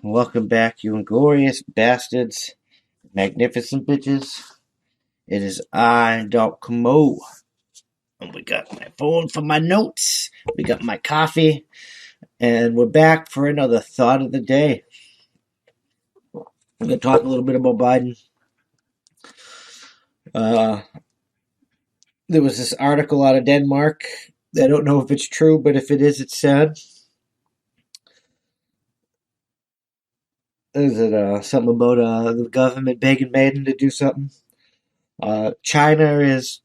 Welcome back, you inglorious bastards, magnificent bitches. It is I, Doc Camo, and we got my phone for my notes. We got my coffee, and we're back for another thought of the day. We're gonna talk a little bit about Biden. Uh, there was this article out of Denmark. I don't know if it's true, but if it is, it's sad. Is it something about the government begging Maiden to do something? China is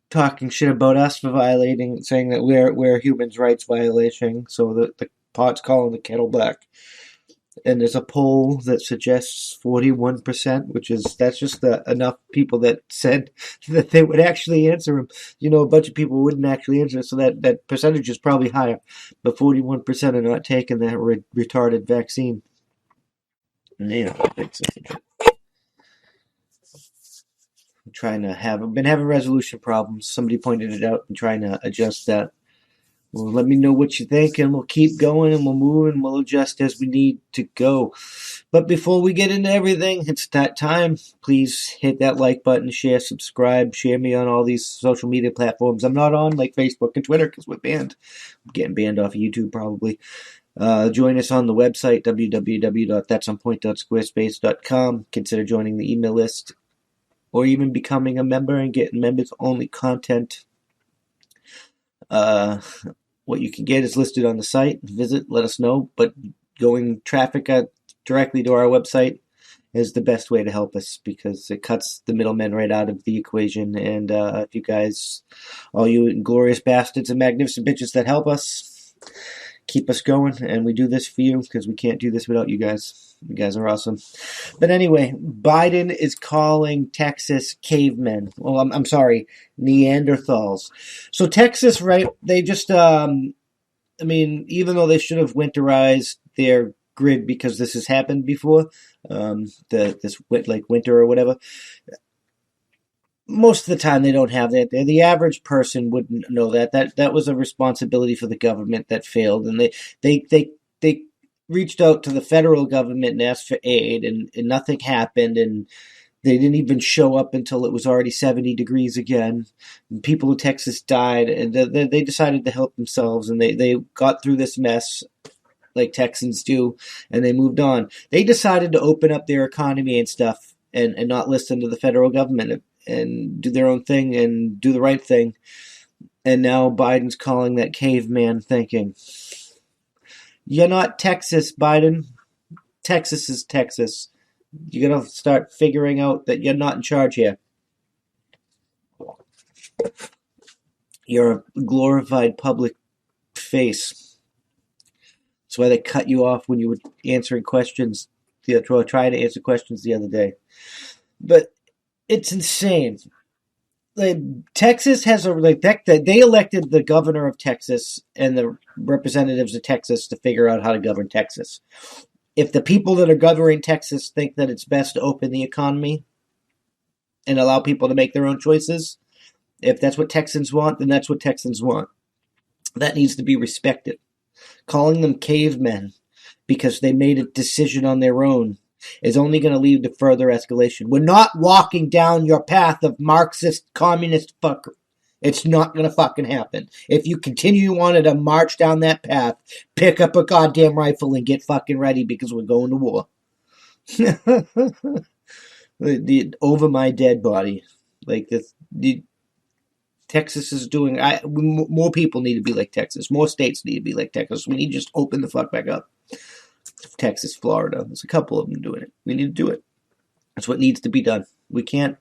talking shit about us for violating, saying that we're human rights violation. So the pot's calling the kettle black. And there's a poll that suggests 41%, which is that's just enough people that said that they would actually answer him. A bunch of people wouldn't actually answer, so that percentage is probably higher. But 41% are not taking that retarded vaccine. And, it's I've been having resolution problems. Somebody pointed it out and trying to adjust that. Well, let me know what you think, and we'll keep going, and we'll move, and we'll adjust as we need to go. But before we get into everything, it's that time. Please hit that like button, share, subscribe, share me on all these social media platforms. I'm not on like Facebook and Twitter because we're banned. I'm getting banned off of YouTube probably. Join us on the website, www.thatsonpoint.squarespace.com. Consider joining the email list or even becoming a member and getting members-only content. What you can get is listed on the site. Visit, let us know. But going traffic directly to our website is the best way to help us because it cuts the middlemen right out of the equation. And if you guys, all you inglorious bastards and magnificent bitches that help us, keep us going. And we do this for you because we can't do this without you guys. You guys are awesome. But anyway, Biden is calling Texas cavemen. Well, I'm sorry, Neanderthals. So Texas, right? They just, even though they should have winterized their grid because this has happened before, this winter or whatever. Most of the time, they don't have that. The average person wouldn't know that. That was a responsibility for the government that failed, and they reached out to the federal government and asked for aid, and nothing happened, and they didn't even show up until it was already 70 degrees again. And people in Texas died, and they decided to help themselves, and they got through this mess like Texans do, and they moved on. They decided to open up their economy and stuff and not listen to the federal government and do their own thing and do the right thing. And now Biden's calling that caveman thinking. You're not Texas, Biden. Texas is Texas. You're going to start figuring out that you're not in charge here. You're a glorified public face. That's why they cut you off when you were answering questions, trying to answer questions the other day. But it's insane. Texas has they elected the governor of Texas and the representatives of Texas to figure out how to govern Texas. If the people that are governing Texas think that it's best to open the economy and allow people to make their own choices, if that's what Texans want, then that's what Texans want. That needs to be respected. Calling them cavemen because they made a decision on their own is only going to lead to further escalation. We're not walking down your path of Marxist, communist fucker. It's not going to fucking happen. If you continue wanting to march down that path, pick up a goddamn rifle and get fucking ready because we're going to war. Over my dead body. Like this, Texas is doing. More people need to be like Texas. More states need to be like Texas. We need to just open the fuck back up. Texas, Florida. There's a couple of them doing it. We need to do it. That's what needs to be done. We can't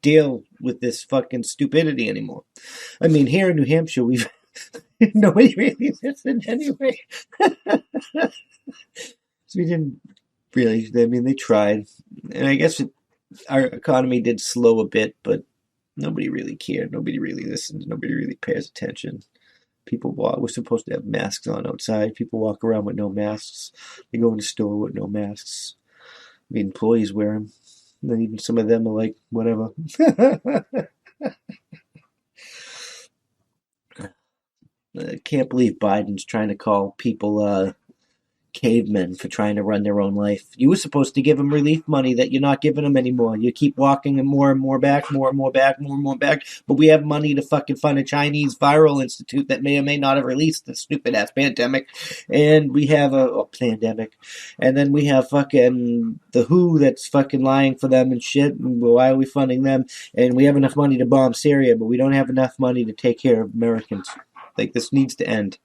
deal with this fucking stupidity anymore. I mean, here in New Hampshire, we've nobody really listened anyway. So we didn't really. I mean, they tried, and I guess our economy did slow a bit, but nobody really cared. Nobody really listens. Nobody really pays attention. People walk. We're supposed to have masks on outside. People walk around with no masks. They go in the store with no masks. The employees wear them. And then even some of them are like, whatever. I can't believe Biden's trying to call people cavemen for trying to run their own life. You were supposed to give them relief money that you're not giving them anymore. You keep walking them more and more back, more and more back, more and more back. But we have money to fucking fund a Chinese viral institute that may or may not have released the stupid ass pandemic. And we have a pandemic. And then we have fucking the WHO that's fucking lying for them and shit. And why are we funding them? And we have enough money to bomb Syria, but we don't have enough money to take care of Americans. Like, this needs to end.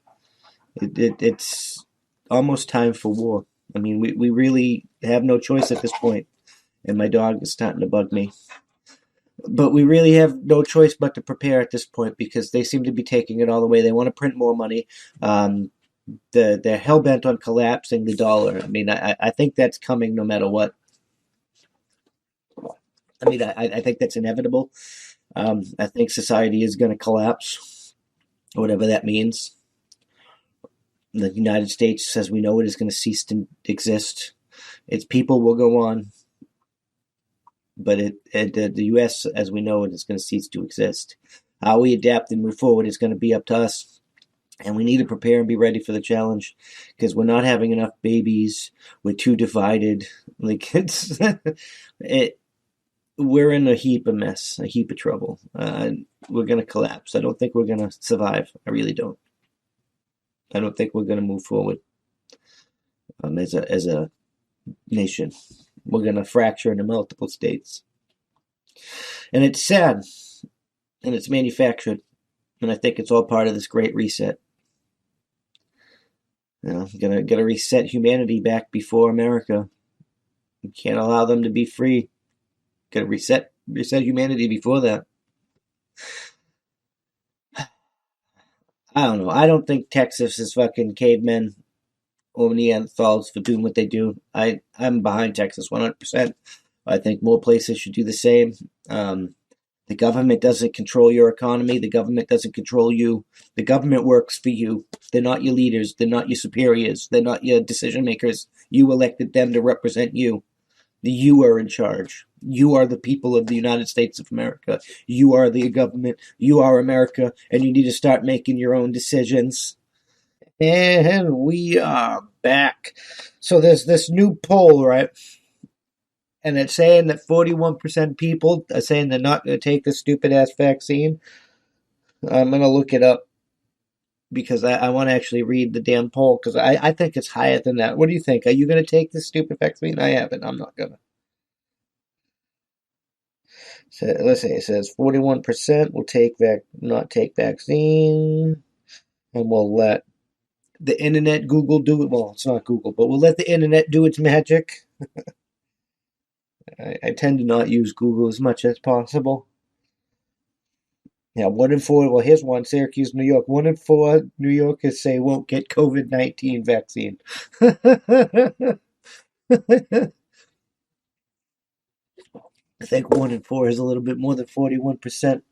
It's almost time for war. I mean, we really have no choice at this point. And my dog is starting to bug me. But we really have no choice but to prepare at this point because they seem to be taking it all the way. They want to print more money. They're hell-bent on collapsing the dollar. I mean, I think that's coming no matter what. I mean, I think that's inevitable. I think society is going to collapse, whatever that means. The United States, as we know it, is going to cease to exist. Its people will go on, but the U.S., as we know it, is going to cease to exist. How we adapt and move forward is going to be up to us, and we need to prepare and be ready for the challenge because we're not having enough babies. We're too divided. Like we're in a heap of mess, a heap of trouble. We're going to collapse. I don't think we're going to survive. I really don't. I don't think we're going to move forward as a nation. We're going to fracture into multiple states. And it's sad. And it's manufactured. And I think it's all part of this great reset. You know, gonna reset humanity back before America. You can't allow them to be free. Gotta reset humanity before that. I don't know. I don't think Texas is fucking cavemen or Neanderthals for doing what they do. I'm behind Texas 100%. I think more places should do the same. The government doesn't control your economy. The government doesn't control you. The government works for you. They're not your leaders. They're not your superiors. They're not your decision makers. You elected them to represent you. You are in charge. You are the people of the United States of America. You are the government. You are America, and you need to start making your own decisions. And we are back. So there's this new poll, right? And it's saying that 41% people are saying they're not going to take this stupid-ass vaccine. I'm going to look it up because I want to actually read the damn poll because I think it's higher than that. What do you think? Are you going to take this stupid vaccine? I haven't. I'm not going to. So let's see. It says 41% will not take vaccine, and we'll let the internet, Google do it. Well, it's not Google, but we'll let the internet do its magic. I tend to not use Google as much as possible. Yeah, 1 in 4. Well, here's one: Syracuse, New York. 1 in 4 New Yorkers say won't get COVID-19 vaccine. I think 1 in 4 is a little bit more than 41%.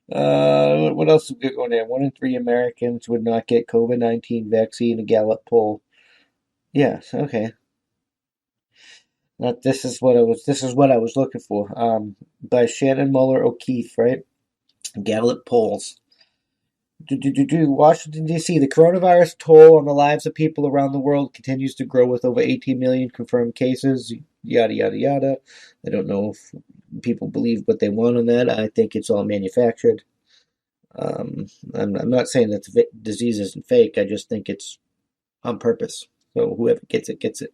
What else is going there? 1 in 3 Americans would not get COVID-19 vaccine. A Gallup poll. Yes. Okay. This is what I was looking for. By Shannon Muller O'Keefe, right? Gallup polls. Washington, D.C. The coronavirus toll on the lives of people around the world continues to grow with over 18 million confirmed cases. Yada, yada, yada. I don't know if people believe what they want on that. I think it's all manufactured. I'm not saying that the disease isn't fake. I just think it's on purpose. So whoever gets it, gets it.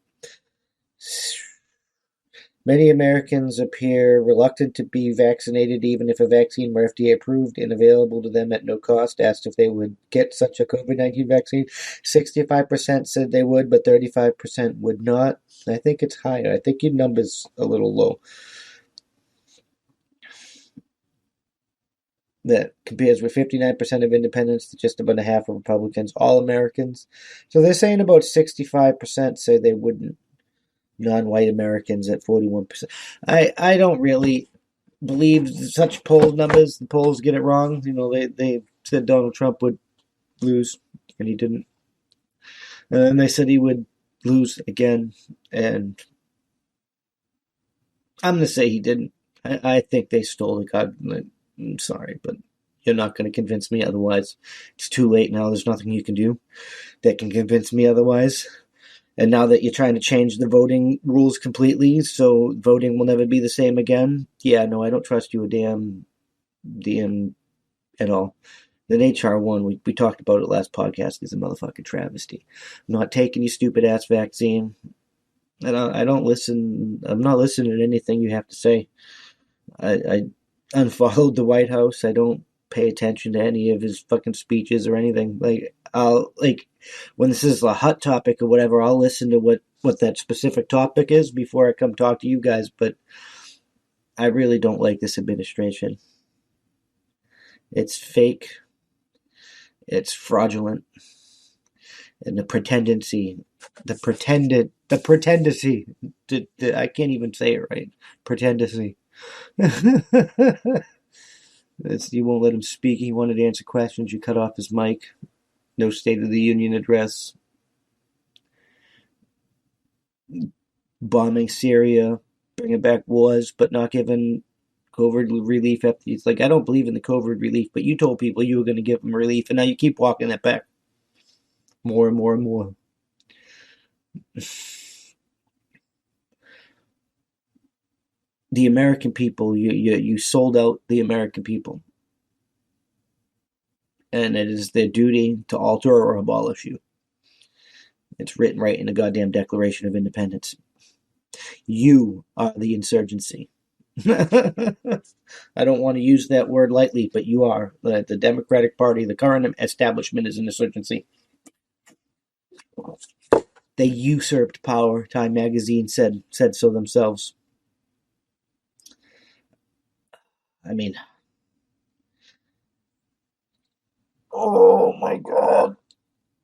Many Americans appear reluctant to be vaccinated even if a vaccine were FDA approved and available to them at no cost. Asked if they would get such a COVID-19 vaccine, 65% said they would, but 35% would not. I think it's higher. I think your number's a little low. That compares with 59% of independents to just about a half of Republicans, all Americans. So they're saying about 65% say they wouldn't. Non-white Americans at 41%. I don't really believe such poll numbers. The polls get it wrong. You know, they said Donald Trump would lose, and he didn't. And they said he would lose again, and I'm going to say he didn't. I think they stole the government. I'm sorry, but You're not going to convince me otherwise. It's too late now. There's nothing you can do that can convince me otherwise. And now that you're trying to change the voting rules completely, so voting will never be the same again, yeah, no, I don't trust you a damn at all. The HR one, we talked about it last podcast, is a motherfucking travesty. I'm not taking your stupid ass vaccine. I don't listen. I'm not listening to anything you have to say. I unfollowed the White House. I don't pay attention to any of his fucking speeches or anything. When this is a hot topic or whatever, I'll listen to what that specific topic is before I come talk to you guys. But I really don't like this administration. It's fake. It's fraudulent. And the pretendency, I can't even say it right. Pretendency. You won't let him speak. He wanted to answer questions. You cut off his mic. No State of the Union address. Bombing Syria. Bringing back wars, but not giving COVID relief. It's like, I don't believe in the COVID relief, but you told people you were going to give them relief, and now you keep walking that back. More and more and more. The American people, you sold out the American people. And it is their duty to alter or abolish you. It's written right in the goddamn Declaration of Independence. You are the insurgency. I don't want to use that word lightly, but you are. The Democratic Party, the current establishment, is an insurgency. They usurped power. Time magazine said so themselves. I mean, oh my God.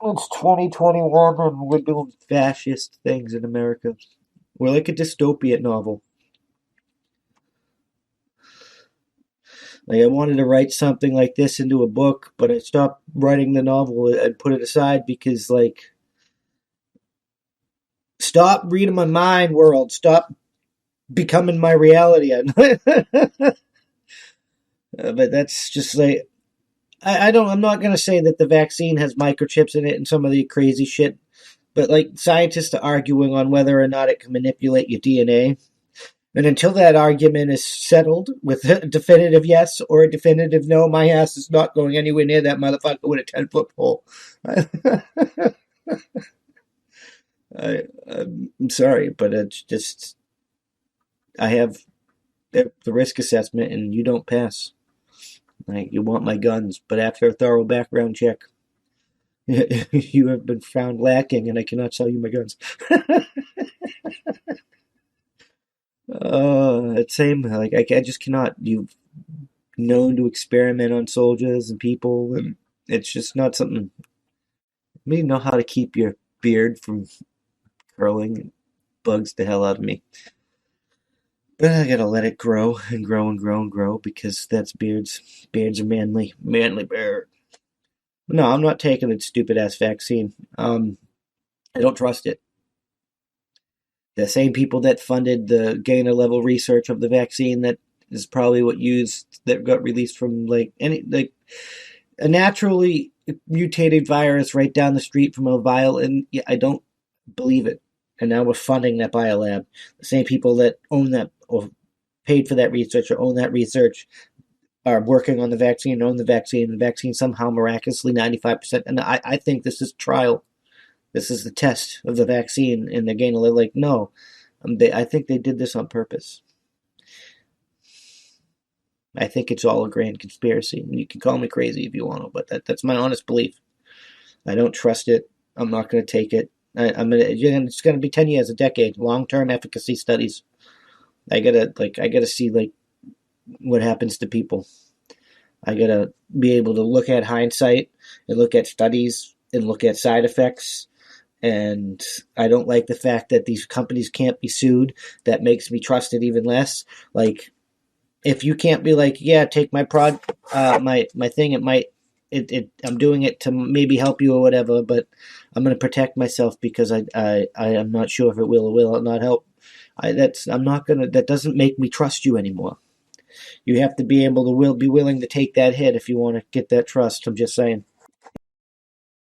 It's 2021 and we're doing fascist things in America. We're like a dystopian novel. Like, I wanted to write something like this into a book, but I stopped writing the novel and put it aside because, like, stop reading my mind, world. Stop becoming my reality. But that's just like, I'm not going to say that the vaccine has microchips in it and some of the crazy shit, but like, scientists are arguing on whether or not it can manipulate your DNA. And until that argument is settled with a definitive yes or a definitive no, my ass is not going anywhere near that motherfucker with a 10-foot pole. I'm sorry, but it's just, I have the risk assessment and you don't pass. Like, you want my guns, but after a thorough background check, you have been found lacking and I cannot sell you my guns. Same, like, I just cannot. You've known to experiment on soldiers and people, and it's just not something. You know how to keep your beard from curling. It bugs the hell out of me. But I gotta let it grow and grow and grow and grow because that's beards. Beards are manly. Manly beard. No, I'm not taking a stupid ass vaccine. I don't trust it. The same people that funded the gainer level research of the vaccine that is probably what got released from like a naturally mutated virus right down the street from a vial, and yeah, I don't believe it. And now we're funding that biolab. The same people that own that or paid for that research or own that research are working on the vaccine, own the vaccine. The vaccine somehow miraculously 95%. And I think this is trial. This is the test of the vaccine, and they're going to like, no. I think they did this on purpose. I think it's all a grand conspiracy. And you can call me crazy if you want to, but that's my honest belief. I don't trust it. I'm not going to take it. It's going to be 10 years, a decade, long-term efficacy studies. I gotta see like what happens to people. I gotta be able to look at hindsight and look at studies and look at side effects. And I don't like the fact that these companies can't be sued. That makes me trust it even less. Like, if you can't be like, yeah, take my my thing, I'm doing it to maybe help you or whatever, but I'm going to protect myself because I am not sure if it will or will not help. That doesn't make me trust you anymore. You have to be able to be willing to take that hit if you want to get that trust. I'm just saying.